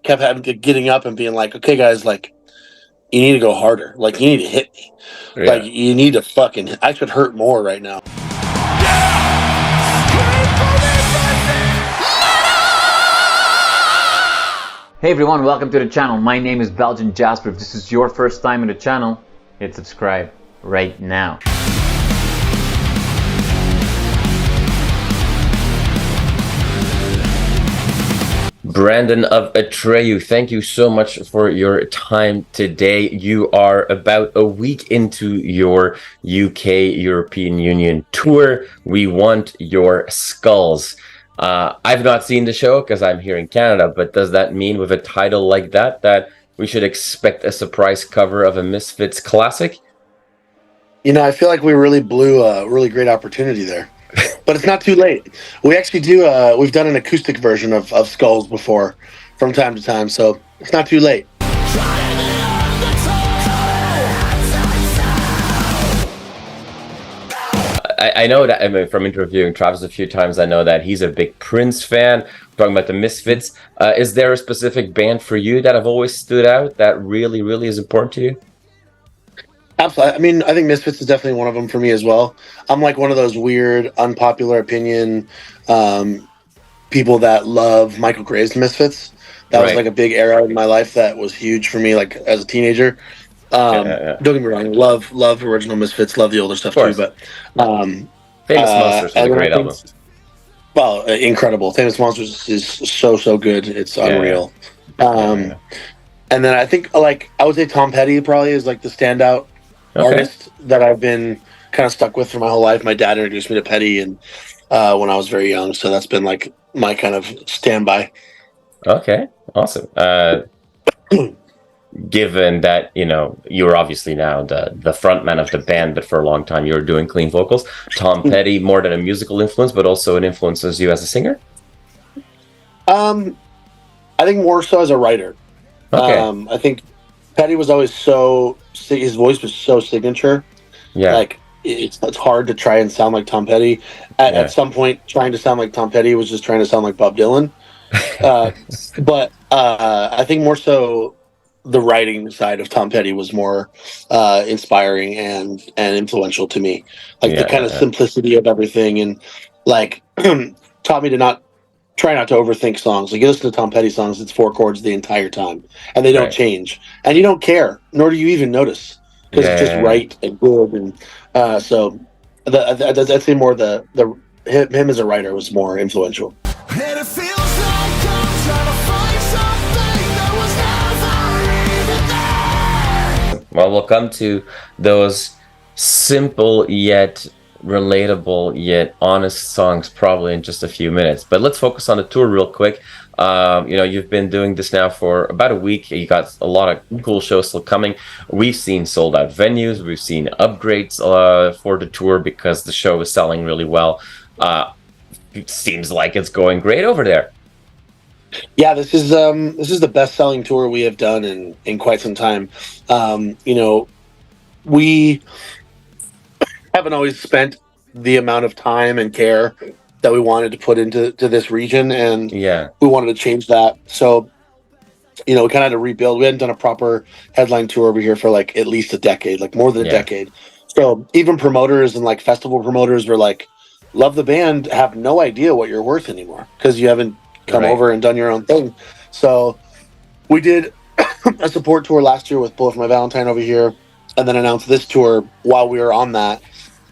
kept having to getting up and being like, okay, guys, like, you need to go harder. Like, you need to hit me. Like, Yeah. you need to fucking. I should hurt more right now. Hey everyone, welcome to the channel. My name is Belgian Jasper. If this is your first time in the channel, hit subscribe right now. Brandon of Atreyu, thank you so much for your time today. You are about a week into your UK European Union tour. We want your skulls. I've not seen the show because I'm here in Canada, but does that mean with a title like that we should expect a surprise cover of a Misfits classic? You know, I feel like we really blew a really great opportunity there. But it's not too late. We actually do. We've done an acoustic version of Skulls before, from time to time. So it's not too late. I know that, I mean, from interviewing Travis a few times, I know that he's a big Prince fan. Talking about the Misfits, is there a specific band for you that have always stood out that really, really is important to you? Absolutely. I mean, I think Misfits is definitely one of them for me as well. I'm like one of those weird, unpopular opinion people that love Michael Graves' Misfits. That was Right. like a big era in my life that was huge for me, like as a teenager. Yeah. Don't get me wrong, love original Misfits, love the older stuff too. But Famous Monsters was a great album. Well, incredible. Famous Monsters is so good. It's unreal. And then I think, like, I would say Tom Petty probably is like the standout artist that I've been kind of stuck with for my whole life. My dad introduced me to Petty and when I was very young, so that's been like my kind of standby. Okay, awesome. Given that, you know, you're obviously now the frontman of the band, but for a long time you were doing clean vocals. Tom Petty, more than a musical influence, but also an influences you as a singer? I think more so as a writer. Okay. I think Petty was always his voice was so signature. Yeah. Like, it's hard to try and sound like Tom Petty. At some point, trying to sound like Tom Petty was just trying to sound like Bob Dylan. But I think more so the writing side of Tom Petty was more inspiring and influential to me. Like the kind of simplicity of everything, and like taught me to try not to overthink songs. Like, you listen to Tom Petty songs, it's 4 chords the entire time, and they don't change, and you don't care, nor do you even notice, because it's just right and good. And so I'd say more him as a writer was more influential. And it feels like I'm trying to find something that was never even there. Well, we'll come to those simple yet relatable yet honest songs probably in just a few minutes, but let's focus on the tour real quick. You know, you've been doing this now for about a week. You got a lot of cool shows still coming. We've seen sold out venues, we've seen upgrades for the tour because the show is selling really well. It seems like it's going great over there. Yeah, this is the best selling tour we have done in quite some time. You know, we haven't always spent the amount of time and care that we wanted to put into this region, and we wanted to change that. So, you know, we kind of had to rebuild. We hadn't done a proper headline tour over here for like at least a decade, like more than a decade. So even promoters and like festival promoters were like, love the band, have no idea what you're worth anymore because you haven't come over and done your own thing. So we did a support tour last year with Bullet for My Valentine over here, and then announced this tour while we were on that.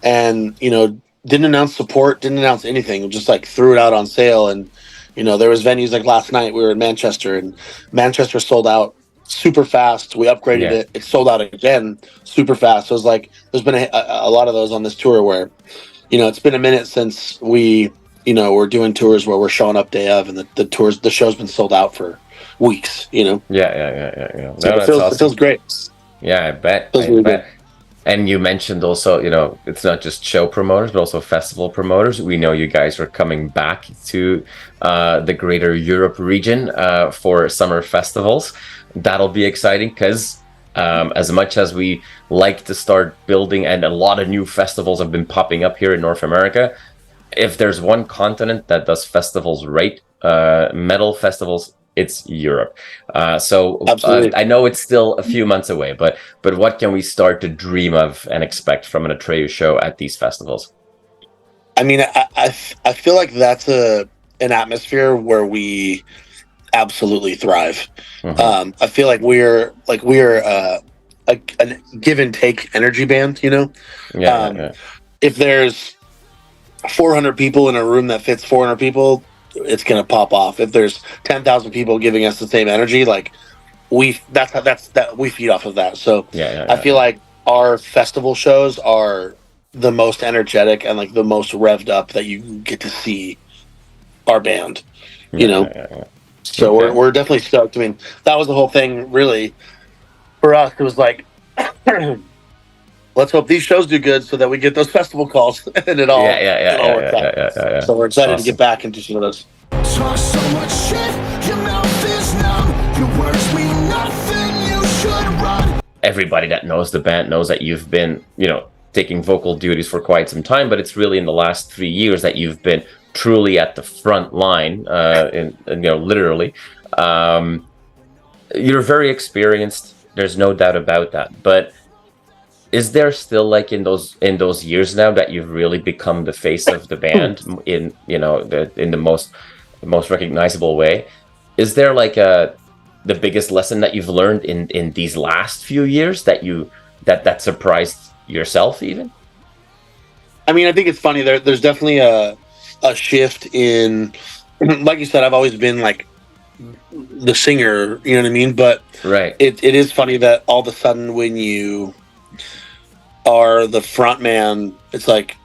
And, you know, didn't announce support, didn't announce anything, just like threw it out on sale. And, you know, there was venues like last night we were in Manchester, and Manchester sold out super fast. We upgraded it. It sold out again super fast. So it was like, there's been a lot of those on this tour where, you know, it's been a minute since we're doing tours where we're showing up day of, and the show's been sold out for weeks, you know? Yeah. So it feels great. Yeah, I bet. Good. And you mentioned also, you know, it's not just show promoters, but also festival promoters. We know you guys are coming back to the greater Europe region for summer festivals. That'll be exciting because as much as we like to start building, and a lot of new festivals have been popping up here in North America, if there's one continent that does festivals right, metal festivals it's Europe. So Absolutely. I know it's still a few months away, but what can we start to dream of and expect from an Atreyu show at these festivals? I mean, I feel like that's an atmosphere where we absolutely thrive. I feel like we're a give and take energy band. You know, Yeah. if there's 400 people in a room that fits 400 people, it's gonna pop off. If there's 10,000 people giving us the same energy, like we feed off of that. So I feel like our festival shows are the most energetic and like the most revved up that you get to see our band. You know, so Okay. we're definitely stoked. I mean, that was the whole thing, really. For us, it was like, let's hope these shows do good so that we get those festival calls, and it all works out. Yeah. So we're excited to Awesome. get back into some of those. Talk so much shit, your mouth is numb. Your words mean nothing, you should run. Everybody that knows the band knows that you've been, taking vocal duties for quite some time, but it's really in the last 3 years that you've been truly at the front line, literally. You're very experienced. There's no doubt about that. But is there still, like, in those years now, that you've really become the face of the band in the most recognizable way? Is there like the biggest lesson that you've learned in these last few years that surprised yourself even? I mean, I think it's funny. There's definitely a shift in, like you said, I've always been like the singer, you know what I mean? But Right. it is funny that all of a sudden when you are the front man, it's like,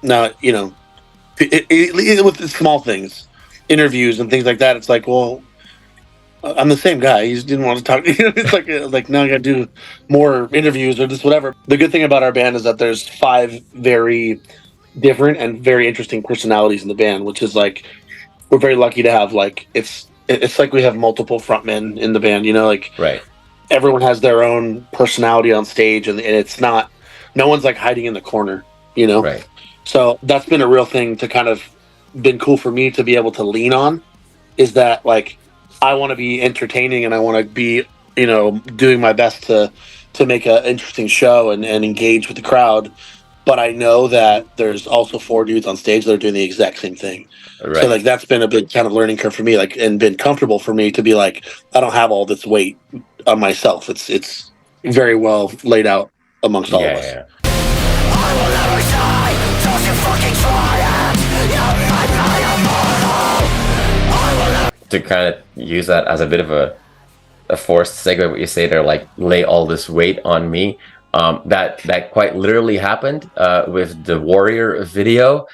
now, with the small things, interviews and things like that, it's like, well, I'm the same guy. He just didn't want to talk. It's like now I got to do more interviews or just whatever. The good thing about our band is that there's 5 very different and very interesting personalities in the band, which is like, we're very lucky to have, like, it's like we have multiple frontmen in the band, like Right. everyone has their own personality on stage, and it's not, no one's like hiding in the corner, Right. So that's been a real thing to kind of been cool for me to be able to lean on, is that like I want to be entertaining and I want to be, doing my best to make an interesting show and engage with the crowd. But I know that there's also 4 dudes on stage that are doing the exact same thing. Right. So like that's been a big kind of learning curve for me, like, and been comfortable for me to be like, I don't have all this weight on myself. It's very well laid out amongst all of us. Yeah. I will never die, don't you fucking try it. You're not immortal. I will never. To kind of use that as a bit of a forced segue, what you say there, like, lay all this weight on me. That quite literally happened with the Warrior video.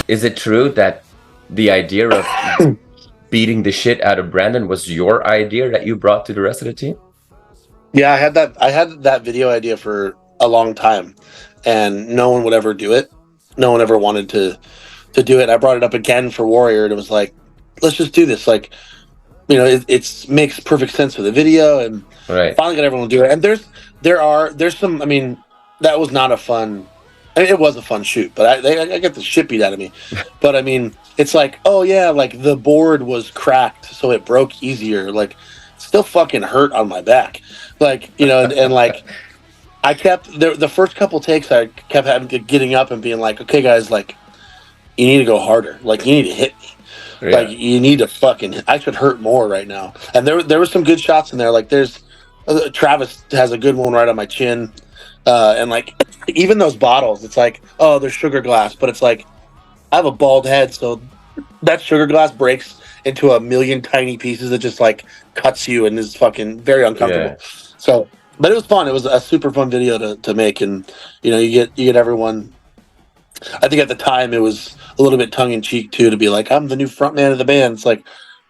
Is it true that the idea of beating the shit out of Brandon was your idea that you brought to the rest of the team? Yeah, I had that video idea for a long time, and no one would ever do it. No one ever wanted to do it. I brought it up again for Warrior, and it was like, let's just do this. Like, it makes perfect sense for the video, and Right. finally got everyone to do it. And there's some. I mean, that was not a fun. I mean, it was a fun shoot, but I got the shit beat out of me. But I mean, it's like, oh yeah, like the board was cracked, so it broke easier. Like, still fucking hurt on my back. Like, and like, I kept the first couple takes. I kept getting up and being like, okay, guys, like, you need to go harder. Like, you need to hit me. Yeah. Like, you need to fucking. I should hurt more right now. And there were some good shots in there. Like, there's Travis has a good one right on my chin. And like, even those bottles, it's like, oh, there's sugar glass, but it's like, I have a bald head, so that sugar glass breaks into a million tiny pieces that just like cuts you and is fucking very uncomfortable. Yeah. So, but it was fun. It was a super fun video to make, and you get everyone. I think at the time it was a little bit tongue in cheek too, to be like, I'm the new front man of the band. It's like,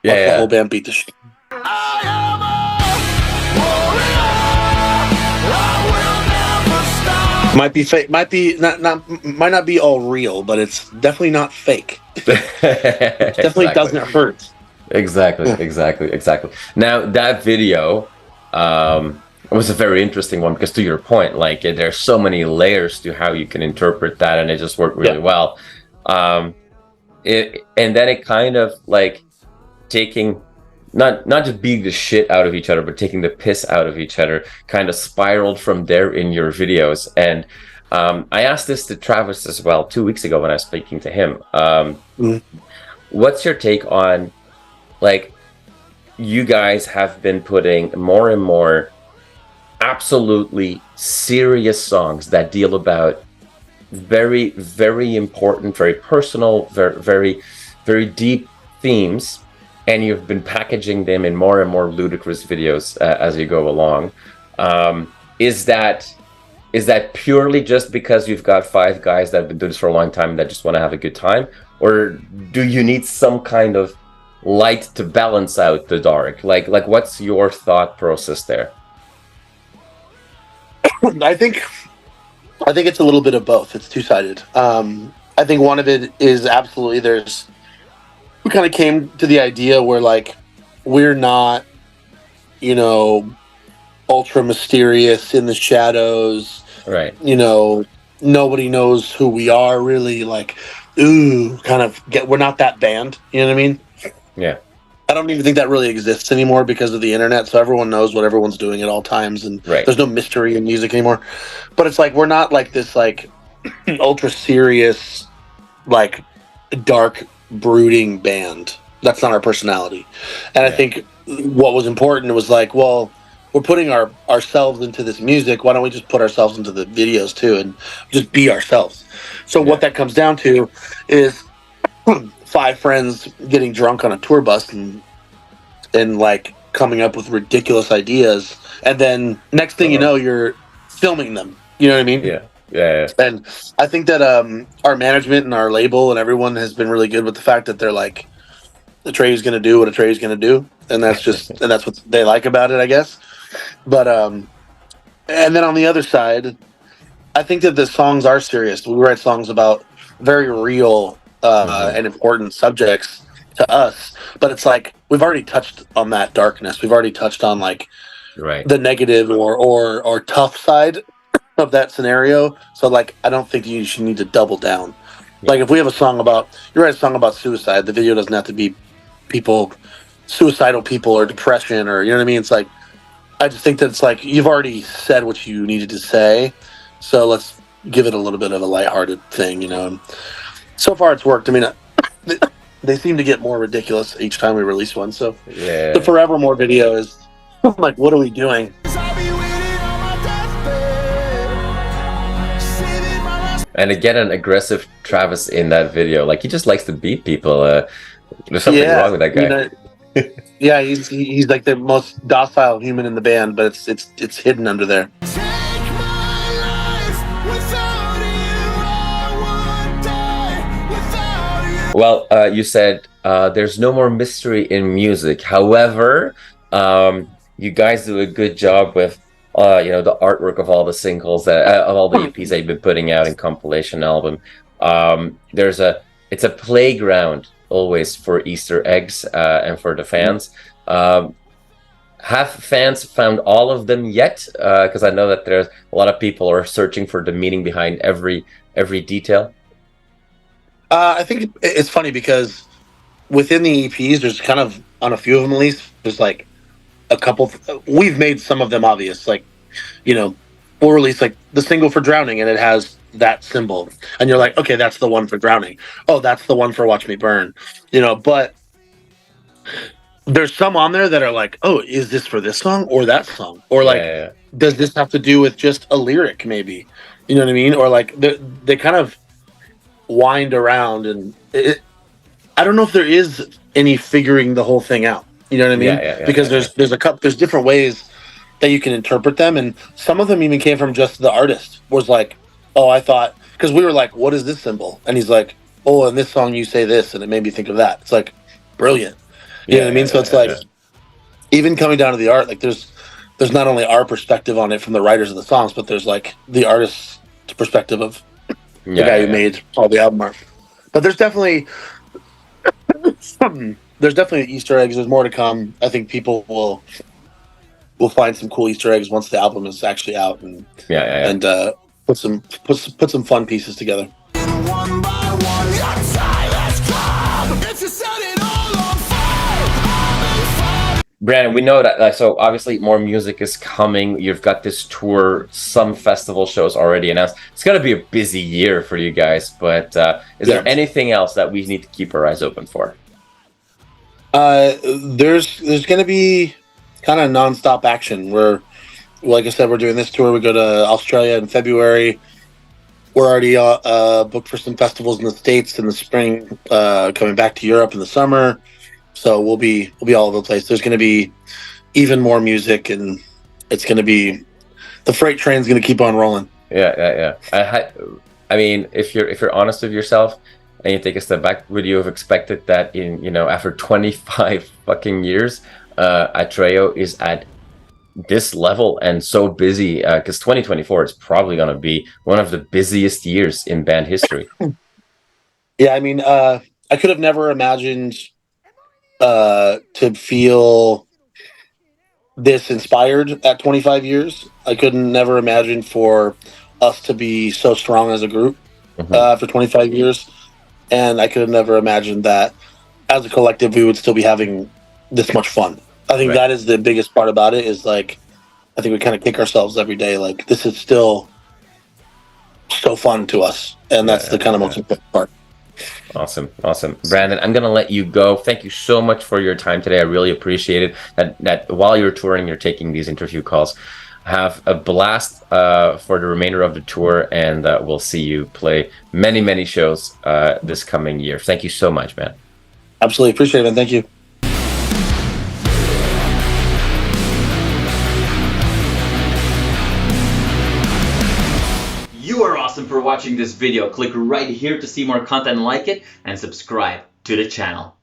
Yeah. the whole band beat the shit. I am a warrior. I will never stop. Might be fake. Might not be all real, but it's definitely not fake. Definitely doesn't hurt. Exactly. Now, that video was a very interesting one, because to your point, like, there's so many layers to how you can interpret that, and it just worked really well. And then it kind of like taking, not just beating the shit out of each other, but taking the piss out of each other, kind of spiraled from there in your videos. And I asked this to Travis as well 2 weeks ago when I was speaking to him. What's your take on, like, you guys have been putting more and more absolutely serious songs that deal about very, very important, very personal, very, very, very deep themes, and you've been packaging them in more and more ludicrous videos as you go along. Is that purely just because you've got 5 guys that have been doing this for a long time and that just want to have a good time, or do you need some kind of light to balance out the dark? Like what's your thought process there? I think it's a little bit of both. It's two-sided. I think one of it is absolutely we kind of came to the idea where, like, we're not, you know, ultra mysterious in the shadows. Right. You know, nobody knows who we are really. Like, we're not that band. You know what I mean? Yeah. I don't even think that really exists anymore because of the internet. So everyone knows what everyone's doing at all times, and there's no mystery in music anymore. But it's like we're not like this, like, ultra serious, like, dark, brooding band. That's not our personality. And I think what was important was like, well, we're putting ourselves into this music. Why don't we just put ourselves into the videos too and just be ourselves? So what that comes down to is 5 friends getting drunk on a tour bus and like coming up with ridiculous ideas, and then next thing you know, you're filming them. You know what I mean? Yeah. And I think that our management and our label and everyone has been really good with the fact that they're like, Atreyu's going to do what Atreyu's going to do, and that's just and that's what they like about it, I guess. But and then on the other side, I think that the songs are serious. We write songs about very real and important subjects to us, but it's like we've already touched on that darkness. We've already touched on, like, the negative or tough side of that scenario. So, like, I don't think you should need to double down. Like, if we have a song about, you write a song about suicide, the video doesn't have to be suicidal people or depression, or, you know what I mean? It's like, I just think that it's like you've already said what you needed to say, so let's give it a little bit of a lighthearted thing, you know. And so far it's worked. I mean, they seem to get more ridiculous each time we release one. So the Forevermore video is like, what are we doing? And again, an aggressive Travis in that video. Like, he just likes to beat people. There's something wrong with that guy. You know, he's like the most docile human in the band, but it's hidden under there. Well, you said there's no more mystery in music. However, you guys do a good job with the artwork of all the singles of all the EPs that you've been putting out in compilation album. It's a playground always for Easter eggs and for the fans. Have fans found all of them yet? Because I know that there's a lot of people are searching for the meaning behind every detail. I think it's funny because within the EPs, there's kind of, on a few of them at least, there's like a couple. We've made some of them obvious, like, you know, we'll release like the single for Drowning, and it has that symbol, and you're like, okay, that's the one for Drowning. Oh, that's the one for Watch Me Burn, you know. But there's some on there that are like, oh, is this for this song or that song, or like, does this have to do with just a lyric, maybe, you know what I mean? Or like they kind of wind around, and I don't know if there is any figuring the whole thing out. You know what I mean? Because there's different ways that you can interpret them, and some of them even came from just the artist was like, oh, I thought, because we were like, what is this symbol? And he's like, oh, in this song you say this, and it made me think of that. It's like brilliant. You know what I mean? So it's like even coming down to the art, like there's not only our perspective on it from the writers of the songs, but there's like the artist's perspective of the guy who made all the album art. But there's definitely Easter eggs. There's more to come. I think people will find some cool Easter eggs once the album is actually out, and and put some fun pieces together. One by one, Brandon, we know that, so obviously more music is coming. You've got this tour, some festival shows already announced. It's going to be a busy year for you guys, but is there anything else that we need to keep our eyes open for? There's going to be kind of nonstop action. Like I said, we're doing this tour. We go to Australia in February. We're already booked for some festivals in the States in the spring, coming back to Europe in the summer. So we'll be all over the place. There's going to be even more music, and it's going to be, the freight train's going to keep on rolling. Yeah. I mean, if you're honest with yourself and you take a step back, would you have expected that after 25 fucking years, Atreyu is at this level and so busy? Because 2024 is probably going to be one of the busiest years in band history. Yeah, I mean, I could have never imagined to feel this inspired at 25 years. I couldn't never imagine for us to be so strong as a group for 25 years. And I could have never imagined that as a collective we would still be having this much fun. I think that is the biggest part about it, is like, I think we kind of kick ourselves every day. Like, this is still so fun to us. And that's the kind of most important part. Awesome. Brandon, I'm going to let you go. Thank you so much for your time today. I really appreciate it that while you're touring, you're taking these interview calls. Have a blast for the remainder of the tour, and we'll see you play many, many shows this coming year. Thank you so much, man. Absolutely. Appreciate it, man. Thank you. You are awesome for watching this video. Click right here to see more content like it and subscribe to the channel.